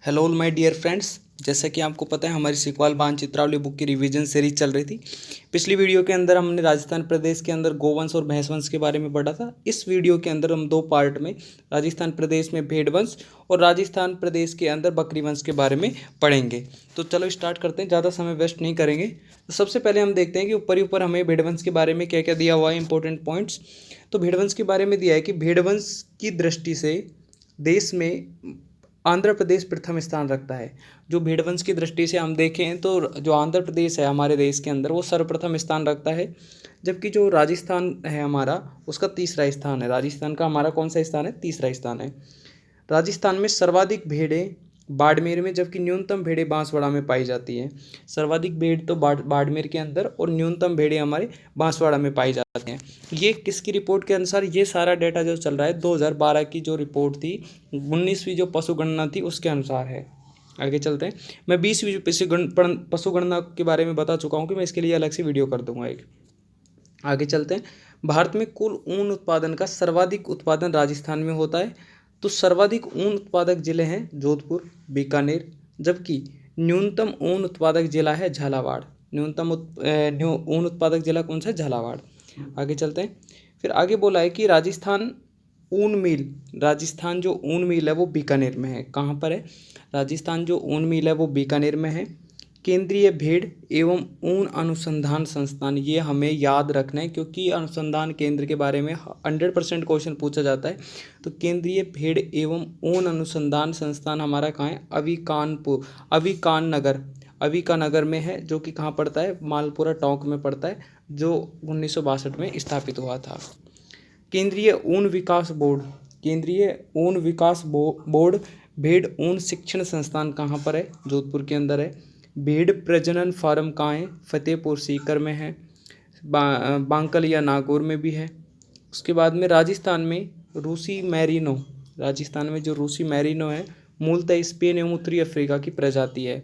Hello my dear friends. जैसा कि आपको पता है हमारी सिकवाल बांध चित्रावली बुक की रिवीजन सीरीज चल रही थी। पिछली वीडियो के अंदर हमने राजस्थान प्रदेश के अंदर गोवंश और भैंसवंश के बारे में पढ़ा था। इस वीडियो के अंदर हम दो पार्ट में राजस्थान प्रदेश में भेड़वंश और राजस्थान प्रदेश के अंदर बकरी वंश के बारे में पढ़ेंगे। तो चलो स्टार्ट करते हैं, ज़्यादा समय वेस्ट नहीं करेंगे। तो सबसे पहले हम देखते हैं कि ऊपर ही ऊपर हमें भेड़वंश के बारे में क्या क्या दिया हुआ है, इंपॉर्टेंट पॉइंट्स। तो भेड़वंश के बारे में दिया है कि भेड़वंश की दृष्टि से देश में आंध्र प्रदेश प्रथम स्थान रखता है। जो भेड़वंश की दृष्टि से हम देखें तो जो आंध्र प्रदेश है हमारे देश के अंदर वो सर्वप्रथम स्थान रखता है, जबकि जो राजस्थान है हमारा उसका तीसरा स्थान है। राजस्थान का हमारा कौन सा स्थान है? तीसरा स्थान है। राजस्थान में सर्वाधिक भेड़ें बाड़मेर में, जबकि न्यूनतम भेड़ें बांसवाड़ा में पाई जाती हैं। सर्वाधिक भेड़ तो बाड़मेर के अंदर और न्यूनतम भेड़ें हमारे बांसवाड़ा में पाई जाती हैं। ये किसकी रिपोर्ट के अनुसार? ये सारा डेटा जो चल रहा है 2012 की जो रिपोर्ट थी, 19वीं जो पशु गणना थी उसके अनुसार है। आगे चलते हैं। मैं 20वीं पशु गणना के बारे में बता चुका हूँ कि मैं इसके लिए अलग से वीडियो कर दूंगा एक। आगे चलते हैं। भारत में कुल ऊन उत्पादन का सर्वाधिक उत्पादन राजस्थान में होता है। तो सर्वाधिक ऊन उत्पादक जिले हैं जोधपुर, बीकानेर, जबकि न्यूनतम ऊन उत्पादक जिला है झालावाड़। ऊन उत्पादक जिला कौन सा है? झालावाड़। आगे चलते हैं। फिर आगे बोला है कि राजस्थान जो ऊन मिल है वो बीकानेर में है। कहाँ पर है? राजस्थान जो ऊन मिल है वो बीकानेर में है। केंद्रीय भेड़ एवं ऊन अनुसंधान संस्थान, ये हमें याद रखना है क्योंकि अनुसंधान केंद्र के बारे में 100% क्वेश्चन पूछा जाता है। तो केंद्रीय भेड़ एवं ऊन अनुसंधान संस्थान हमारा कहाँ है? अविका नगर में है, जो कि कहाँ पड़ता है? मालपुरा टोंक में पड़ता है, जो 1962 में स्थापित हुआ था। केंद्रीय ऊन विकास बोर्ड भेड़ ऊन शिक्षण संस्थान कहाँ पर है? जोधपुर के अंदर है। भेड़ प्रजनन फार्म कहाँ है? फतेहपुर सीकर में है। बांकल या नागौर में भी है। उसके बाद में राजस्थान में जो रूसी मैरिनो है मूलतः स्पेन एवं उत्तरी अफ्रीका की प्रजाति है।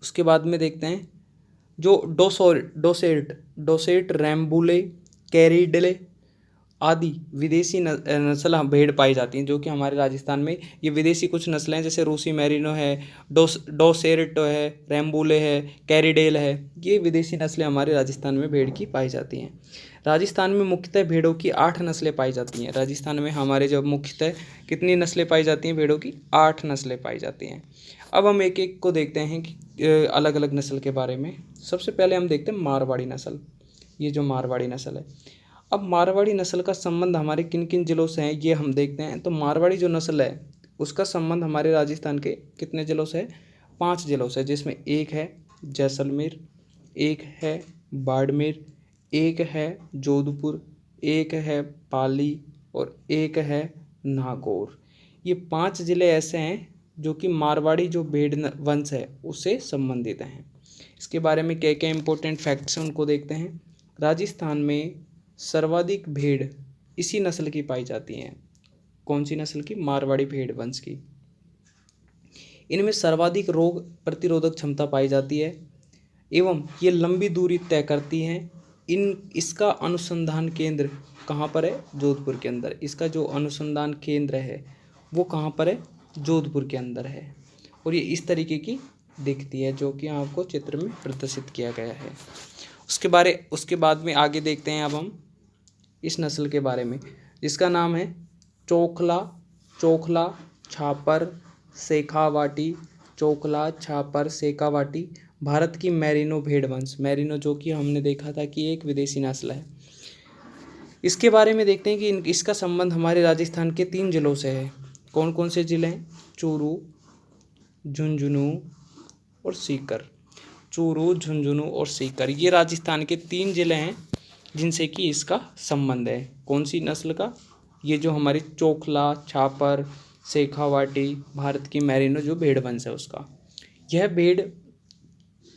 उसके बाद में देखते हैं जो डोसेट रैम्बुले, कैरिडले आदि विदेशी नस्ल भेड़ पाई जाती हैं, जो कि हमारे राजस्थान में ये विदेशी कुछ नस्लें हैं, जैसे रूसी मैरिनो है, डोसेरेटो है, रैम्बुले है, कैरिडेल है। ये विदेशी नस्लें हमारे राजस्थान में भेड़ की पाई जाती हैं। राजस्थान में मुख्यतः भेड़ों की 8 नस्लें पाई जाती हैं। राजस्थान में हमारे जब मुख्यतः कितनी नस्लें पाई जाती हैं? भेड़ों की 8 नस्लें पाई जाती हैं। अब हम एक एक को देखते हैं कि अलग अलग नस्ल के बारे में। सबसे पहले हम देखते हैं मारवाड़ी नस्ल। ये जो मारवाड़ी नस्ल है, अब मारवाड़ी नस्ल का संबंध हमारे किन किन जिलों से है ये हम देखते हैं। तो मारवाड़ी जो नस्ल है उसका संबंध हमारे राजस्थान के कितने जिलों से है? 5 जिलों से, जिसमें एक है जैसलमेर, एक है बाड़मेर, एक है जोधपुर, एक है पाली और एक है नागौर। ये 5 ज़िले ऐसे हैं जो कि मारवाड़ी जो भेड़ वंश है उससे संबंधित हैं। इसके बारे में क्या क्या इंपॉर्टेंट फैक्ट्स हैं उनको देखते हैं। राजस्थान में सर्वाधिक भेड़ इसी नस्ल की पाई जाती हैं। कौन सी नस्ल की? मारवाड़ी भेड़ वंश की। इनमें सर्वाधिक रोग प्रतिरोधक क्षमता पाई जाती है एवं ये लंबी दूरी तय करती हैं। इसका अनुसंधान केंद्र कहाँ पर है? जोधपुर के अंदर। इसका जो अनुसंधान केंद्र है वो कहाँ पर है? जोधपुर के अंदर है। और ये इस तरीके की दिखती है, जो कि आपको चित्र में प्रदर्शित किया गया है। उसके बाद में आगे देखते हैं अब हम इस नस्ल के बारे में, जिसका नाम है चोखला छापर शेखावाटी। चोखला छापर शेखावाटी भारत की मैरिनो भेड़ वंश। मैरिनो जो कि हमने देखा था कि एक विदेशी नस्ल है। इसके बारे में देखते हैं कि इसका संबंध हमारे राजस्थान के 3 जिलों से है। कौन कौन से जिले हैं? चूरू, झुंझुनू और सीकर। चूरू, झुंझुनू और सीकर, ये राजस्थान के 3 जिले हैं जिनसे कि इसका संबंध है। कौन सी नस्ल का? ये जो हमारी चोखला छापर शेखावाटी भारत की मैरिनो जो भेड़ वंश है उसका। यह भेड़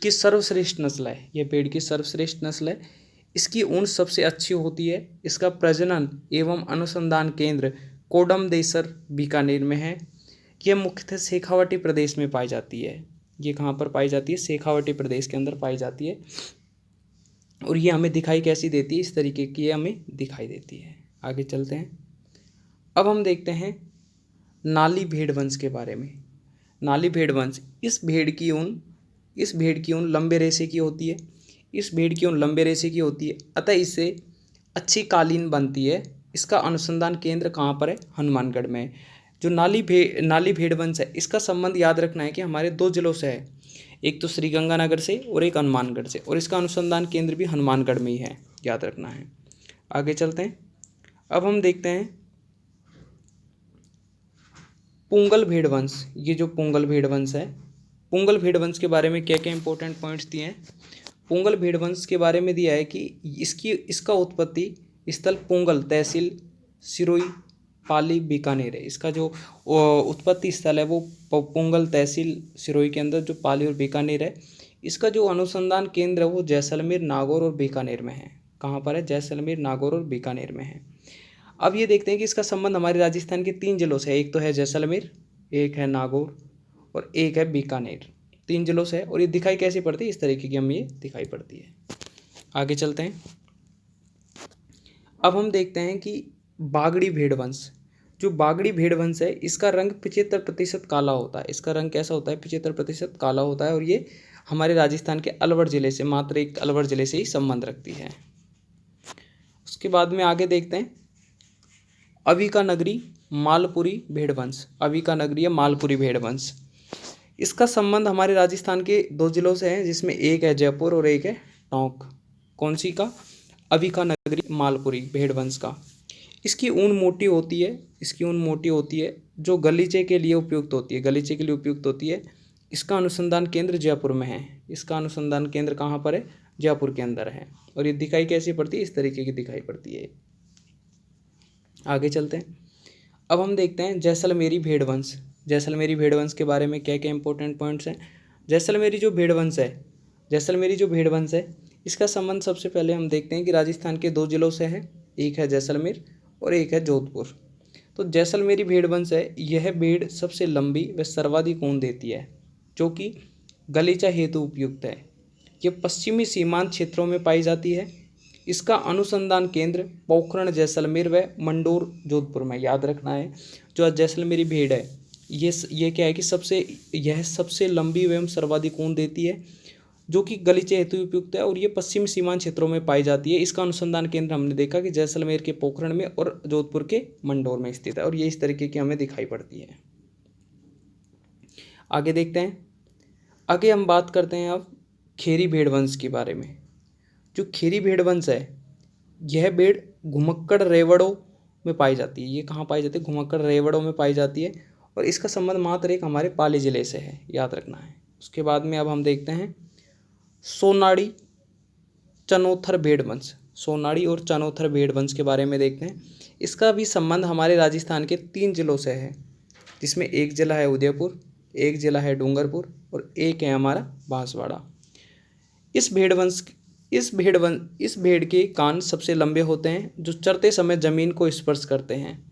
की सर्वश्रेष्ठ नस्ल है। यह भेड़ की सर्वश्रेष्ठ नस्ल है। इसकी ऊन सबसे अच्छी होती है। इसका प्रजनन एवं अनुसंधान केंद्र कोडमदेसर बीकानेर में है। यह मुख्यतः शेखावाटी प्रदेश में पाई जाती है। ये कहाँ पर पाई जाती है? शेखावाटी प्रदेश के अंदर पाई जाती है। और ये हमें दिखाई कैसी देती है? इस तरीके की ये हमें दिखाई देती है। आगे चलते हैं। अब हम देखते हैं नाली भेड़ वंश के बारे में। नाली भेड़ वंश, इस भेड़ की ऊन लंबे रेशे की होती है। इस भेड़ की ऊन लंबे रेशे की होती है, अतः इससे अच्छी कालीन बनती है। इसका अनुसंधान केंद्र कहाँ पर है? हनुमानगढ़ में है। जो नाली भेड़ वंश है, इसका संबंध याद रखना है कि हमारे दो जिलों से है, एक तो श्रीगंगानगर से और एक हनुमानगढ़ से, और इसका अनुसंधान केंद्र भी हनुमानगढ़ में ही है, याद रखना है। आगे चलते हैं। अब हम देखते हैं पुंगल भेड़ वंश। ये जो पुंगल भेड़ वंश है, पुंगल भेड़ वंश के बारे में क्या क्या इंपॉर्टेंट पॉइंट्स दिए हैं? पुंगल भेड़ वंश के बारे में दिया है कि इसका उत्पत्ति स्थल पुंगल, तहसील सिरोही, पाली, बीकानेर है। इसका जो उत्पत्ति स्थल है वो पुंगल, तहसील सिरोही के अंदर जो पाली और बीकानेर है। इसका जो अनुसंधान केंद्र है वो जैसलमेर, नागौर और बीकानेर में है। कहाँ पर है? जैसलमेर, नागौर और बीकानेर में है। अब ये देखते हैं कि इसका संबंध हमारे राजस्थान के 3 जिलों से है, एक तो है जैसलमेर, एक है नागौर और एक है बीकानेर। 3 जिलों से है, और ये दिखाई कैसे पड़ती है? इस तरीके की हमें ये दिखाई पड़ती है। आगे चलते हैं। अब हम देखते हैं कि बागड़ी भेड़ वंश। जो बागड़ी भेड़ वंश है, इसका रंग 75% काला होता है। इसका रंग कैसा होता है? 75% काला होता है, और ये हमारे राजस्थान के अलवर जिले से, मात्र एक अलवर जिले से ही संबंध रखती है। उसके बाद में आगे देखते हैं अविका नगरी मालपुरी भेड़ वंश। अविका नगरी या मालपुरी भेड़ वंश, इसका संबंध हमारे राजस्थान के 2 जिलों से है, जिसमें एक है जयपुर और एक है टोंक। कौन सी का? अविका नगरी मालपुरी भेड़ वंश का। इसकी ऊन मोटी होती है, जो गलीचे के लिए उपयुक्त होती है। इसका अनुसंधान केंद्र जयपुर में है। इसका अनुसंधान केंद्र कहाँ पर है? जयपुर के अंदर है। और ये दिखाई कैसी पड़ती है? इस तरीके की दिखाई पड़ती है। आगे चलते हैं। अब हम देखते हैं जैसलमेरी भेड़ वंश। जैसलमेरी भेड़ वंश के बारे में क्या क्या इंपॉर्टेंट पॉइंट्स हैं? जैसलमेरी जो भेड़ वंश है, इसका संबंध सबसे पहले हम देखते हैं कि राजस्थान के 2 जिलों से है, एक है जैसलमेर और एक है जोधपुर। तो जैसलमेरी भेड़ वंश है, यह भेड़ सबसे लंबी व सर्वाधिक ऊन देती है, जो कि गलीचा हेतु उपयुक्त है। यह पश्चिमी सीमांत क्षेत्रों में पाई जाती है। इसका अनुसंधान केंद्र पोखरण, जैसलमेर व मंडोर, जोधपुर में, याद रखना है। जो जैसलमेरी भेड़ है, ये क्या है कि यह सबसे लंबी एवं सर्वाधिक ऊन देती है, जो कि गलीचे हेतु उपयुक्त है, और ये पश्चिमी सीमांत क्षेत्रों में पाई जाती है। इसका अनुसंधान केंद्र हमने देखा कि जैसलमेर के पोखरण में और जोधपुर के मंडोर में स्थित है, और ये इस तरीके की हमें दिखाई पड़ती है। आगे देखते हैं। आगे हम बात करते हैं अब खेरी भेड़ वंश के बारे में। जो खेरी भेड़ वंश है, यह भेड़ घुमक्कड़, रेवड़ों में पाई जाती है। ये कहाँ पाई जाती है? घुमक्कड़, रेवड़ों में पाई जाती है, और इसका संबंध मात्र एक हमारे पाली जिले से है, याद रखना है। उसके बाद में अब हम देखते हैं सोनाड़ी चनोथर भेड़ वंश। सोनाड़ी और चनोथर भेड़ वंश के बारे में देखते हैं। इसका भी संबंध हमारे राजस्थान के 3 जिलों से है, जिसमें एक जिला है उदयपुर, एक जिला है डूंगरपुर और एक है हमारा बांसवाड़ा। इस भेड़ के कान सबसे लंबे होते हैं, जो चरते समय जमीन को स्पर्श करते हैं।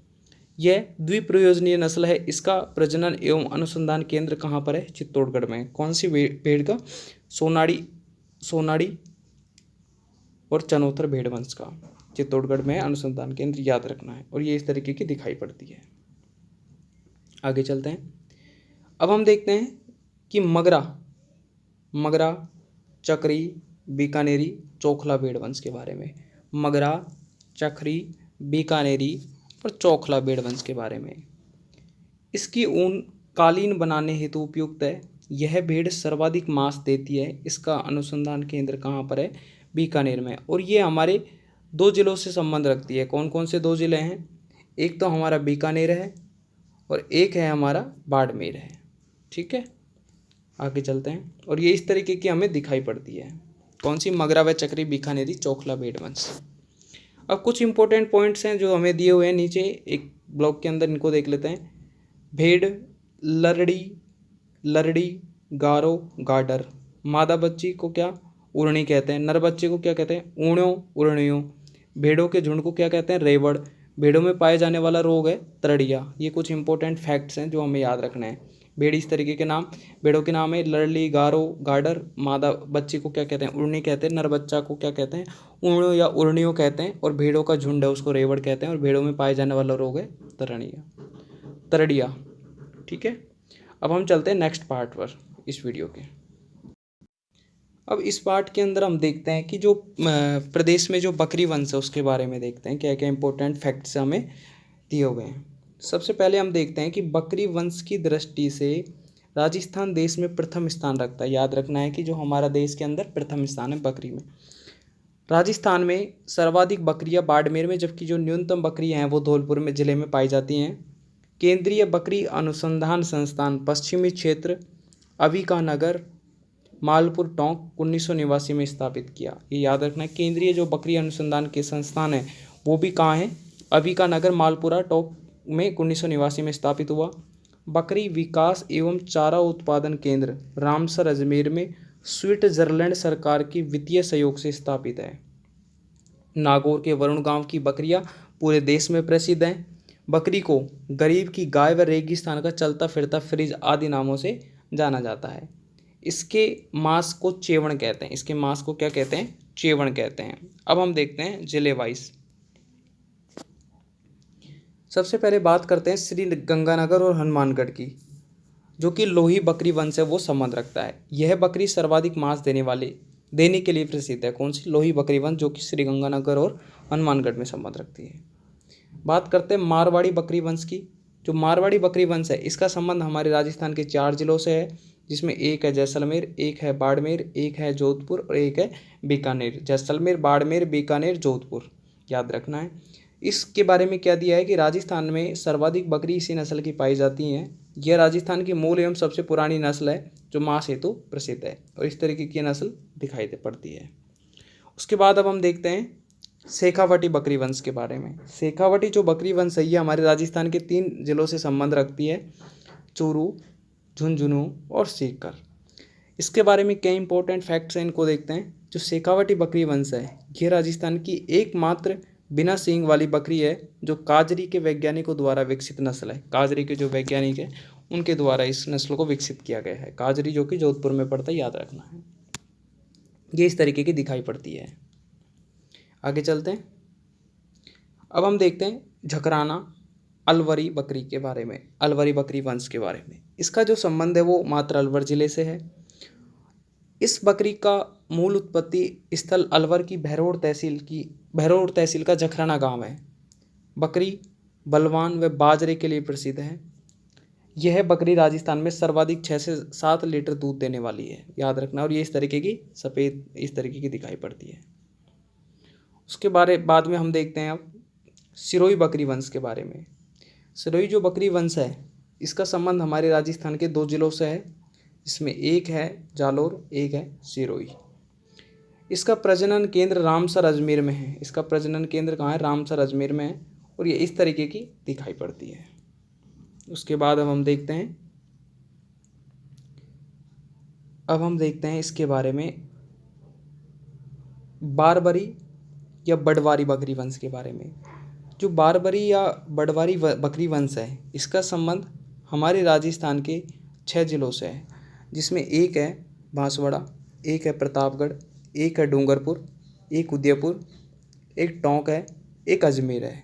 यह द्विप्रयोजनीय नस्ल है। इसका प्रजनन एवं अनुसंधान केंद्र कहाँ पर है? चित्तौड़गढ़ में। कौन सी भेड़ का? सोनाड़ी और चनोथर भेड़ वंश का चित्तौड़गढ़ में अनुसंधान केंद्र, याद रखना है। और ये इस तरीके की दिखाई पड़ती है। आगे चलते हैं। अब हम देखते हैं कि मगरा, चक्री, बीकानेरी, चोखला भेड़ वंश के बारे में। मगरा, चक्री, बीकानेरी और चोखला भेड़ वंश के बारे में। इसकी ऊन कालीन बनाने हेतु उपयुक्त है। यह भेड़ सर्वाधिक मांस देती है। इसका अनुसंधान केंद्र कहाँ पर है? बीकानेर में। और ये हमारे 2 जिलों से संबंध रखती है। कौन कौन से 2 जिले हैं? एक तो हमारा बीकानेर है और एक है हमारा बाड़मेर है। ठीक है, आगे चलते हैं। और ये इस तरीके की हमें दिखाई पड़ती है। कौन सी? मगरा व चक्री, बीकानेरी, चोखला भेड़ वंश। अब कुछ इंपॉर्टेंट पॉइंट्स हैं जो हमें दिए हुए हैं नीचे एक ब्लॉक के अंदर, इनको देख लेते हैं। भेड़ लरड़ी, गारो, गाडर। मादा बच्ची को क्या? उड़नी कहते हैं। नर बच्चे को क्या कहते हैं? ऊण्यो, उड़नियों। भेड़ों के झुंड को क्या कहते हैं? रेवड़। भेड़ों में पाए जाने वाला रोग है तरड़िया। ये कुछ इंपॉर्टेंट फैक्ट्स हैं जो हमें याद रखने हैं। भेड़ इस तरीके के भेड़ों के नाम है लरली, गारो, गाडर। मादा बच्ची को क्या कहते हैं? उड़नी कहते हैं। नर बच्चा को क्या कहते हैं? ऊण्यो या उड़नियों कहते हैं। और भेड़ों का झुंड है उसको रेवड़ कहते हैं। और भेड़ों में पाए जाने वाला रोग है तरड़िया। तरड़िया। ठीक है, अब हम चलते हैं नेक्स्ट पार्ट पर इस वीडियो के। अब इस पार्ट के अंदर हम देखते हैं कि जो प्रदेश में जो बकरी वंश है उसके बारे में देखते हैं, क्या क्या इंपॉर्टेंट फैक्ट्स हमें दिए हुए हैं। सबसे पहले हम देखते हैं कि बकरी वंश की दृष्टि से राजस्थान देश में प्रथम स्थान रखता है। याद रखना है कि जो हमारा देश के अंदर प्रथम स्थान है बकरी में। राजस्थान में सर्वाधिक बकरियां बाड़मेर में, जबकि जो न्यूनतम बकरियां हैं वो धौलपुर में ज़िले में पाई जाती हैं। केंद्रीय बकरी अनुसंधान संस्थान पश्चिमी क्षेत्र अविका नगर मालपुर टोंक 1989 में स्थापित किया। ये याद रखना है, केंद्रीय जो बकरी अनुसंधान के संस्थान है वो भी कहाँ है, अविका नगर मालपुरा टोंक में 1989 में स्थापित हुआ। बकरी विकास एवं चारा उत्पादन केंद्र रामसर अजमेर में स्विट्जरलैंड सरकार की वित्तीय सहयोग से स्थापित है। नागौर के वरुण गांव की बकरियां पूरे देश में प्रसिद्ध हैं। बकरी को गरीब की गाय व रेगिस्तान का चलता फिरता फ्रिज आदि नामों से जाना जाता है। इसके मांस को चेवण कहते हैं। इसके मांस को क्या कहते हैं, चेवण कहते हैं। अब हम देखते हैं जिले वाइज। सबसे पहले बात करते हैं श्री गंगानगर और हनुमानगढ़ की, जो कि लोही बकरी वंश से वो संबंध रखता है। यह बकरी सर्वाधिक मांस देने के लिए प्रसिद्ध है। कौन सी, लोही बकरी वंश, जो कि श्री गंगानगर और हनुमानगढ़ में संबंध रखती है। बात करते हैं मारवाड़ी बकरी वंश की। जो मारवाड़ी बकरी वंश है इसका संबंध हमारे राजस्थान के 4 जिलों से है, जिसमें एक है जैसलमेर, एक है बाड़मेर, एक है जोधपुर और एक है बीकानेर। जैसलमेर, बाड़मेर, बीकानेर, जोधपुर याद रखना है। इसके बारे में क्या दिया है कि राजस्थान में सर्वाधिक बकरी इसी नस्ल की पाई जाती हैं। यह राजस्थान की मूल एवं सबसे पुरानी नस्ल है जो मांस हेतु प्रसिद्ध है और इस तरीके की नस्ल दिखाई दे पड़ती है। उसके बाद अब हम देखते हैं शेखावटी बकरी वंश के बारे में। शेखावटी जो बकरी वंश है ये हमारे राजस्थान के 3 जिलों से संबंध रखती है, चूरू, झुंझुनू और सीकर। इसके बारे में कई इंपॉर्टेंट फैक्ट्स हैं, इनको देखते हैं। जो शेखावटी बकरी वंश है ये राजस्थान की एकमात्र बिना सींग वाली बकरी है जो काजरी के वैज्ञानिकों द्वारा विकसित नस्ल है। काजरी के जो वैज्ञानिक हैं उनके द्वारा इस नस्ल को विकसित किया गया है। काजरी जो कि जोधपुर में पड़ता है, याद रखना है। ये इस तरीके की दिखाई पड़ती है। आगे चलते हैं। अब हम देखते हैं झकराना अलवरी बकरी के बारे में, अलवरी बकरी वंश के बारे में। इसका जो संबंध है वो मात्र अलवर जिले से है। इस बकरी का मूल उत्पत्ति स्थल अलवर की बहरोड तहसील का झकराना गांव है। बकरी बलवान व बाजरे के लिए प्रसिद्ध है। यह बकरी राजस्थान में सर्वाधिक 6 से 7 लीटर दूध देने वाली है, याद रखना। और ये इस तरीके की सफ़ेद इस तरीके की दिखाई पड़ती है। उसके बाद में हम देखते हैं अब सिरोही बकरी वंश के बारे में। सिरोही जो बकरी वंश है इसका संबंध हमारे राजस्थान के 2 जिलों से है, इसमें एक है जालोर, एक है सिरोही। इसका प्रजनन केंद्र रामसर अजमेर में है। इसका प्रजनन केंद्र कहाँ है, रामसर अजमेर में है और ये इस तरीके की दिखाई पड़ती है। उसके बाद अब हम देखते हैं इसके बारे में बारबरी या बड़वारी बकरी वंश के बारे में। जो बारबरी या बड़वारी बकरी वंश है इसका संबंध हमारे राजस्थान के 6 जिलों से है, जिसमें एक है बांसवाड़ा, एक है प्रतापगढ़, एक है डूंगरपुर, एक उदयपुर, एक टोंक है, एक अजमेर है।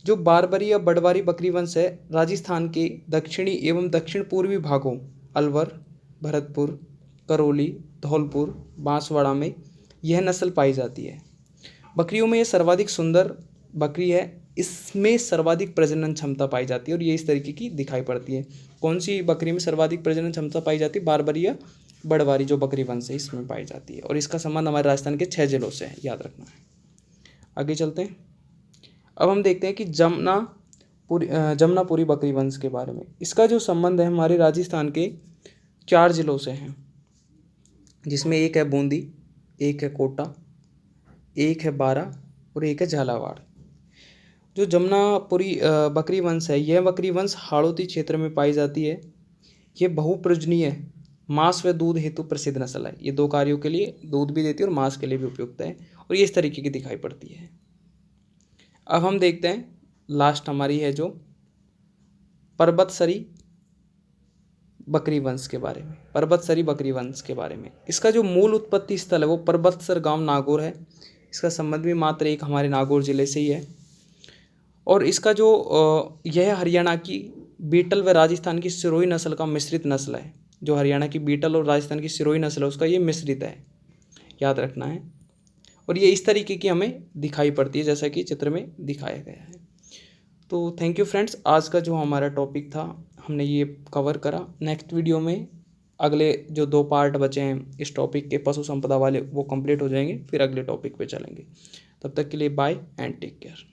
जो बारबरी या बड़वारी बकरी वंश है राजस्थान के दक्षिणी एवं दक्षिण पूर्वी भागों अलवर, भरतपुर, करौली, धौलपुर, बांसवाड़ा में यह नस्ल पाई जाती है। बकरियों में यह सर्वाधिक सुंदर बकरी है। इसमें सर्वाधिक प्रजनन क्षमता पाई जाती है और ये इस तरीके की दिखाई पड़ती है। कौन सी बकरी में सर्वाधिक प्रजनन क्षमता पाई जाती है, बारबरी या बड़वारी जो बकरी वंश है इसमें पाई जाती है और इसका संबंध हमारे राजस्थान के 6 जिलों से है, याद रखना है। आगे चलते हैं। अब हम देखते हैं कि जमनापुरी बकरी वंश के बारे में। इसका जो संबंध है हमारे राजस्थान के 4 जिलों से हैं, जिसमें एक है बूंदी, एक है कोटा, एक है बारा और एक है झालावाड़। जो जमनापुरी बकरी वंश है यह बकरी वंश हाड़ौती क्षेत्र में पाई जाती है। ये बहुप्रजनीय मांस व दूध हेतु प्रसिद्ध नस्ल है। ये 2 कार्यों के लिए, दूध भी देती है और मांस के लिए भी उपयुक्त है और ये इस तरीके की दिखाई पड़ती है। अब हम देखते हैं लास्ट हमारी है जो पर्वतसरी बकरी वंश के बारे में। पर्वतसरी बकरी वंश के बारे में इसका जो मूल उत्पत्ति स्थल है वो पर्वतसर गांव नागौर है। इसका संबंध भी मात्र एक हमारे नागौर जिले से ही है। और इसका जो यह हरियाणा की बीटल व राजस्थान की सिरोही नस्ल का मिश्रित नस्ल है। जो हरियाणा की बीटल और राजस्थान की सिरोही नस्ल है उसका ये मिश्रित है, याद रखना है। और ये इस तरीके की हमें दिखाई पड़ती है जैसा कि चित्र में दिखाया गया है। तो थैंक यू फ्रेंड्स, आज का जो हमारा टॉपिक था हमने ये कवर करा। नेक्स्ट वीडियो में अगले जो 2 पार्ट बचे हैं इस टॉपिक के पशु संपदा वाले वो कंप्लीट हो जाएंगे, फिर अगले टॉपिक पे चलेंगे। तब तक के लिए बाय एंड टेक केयर।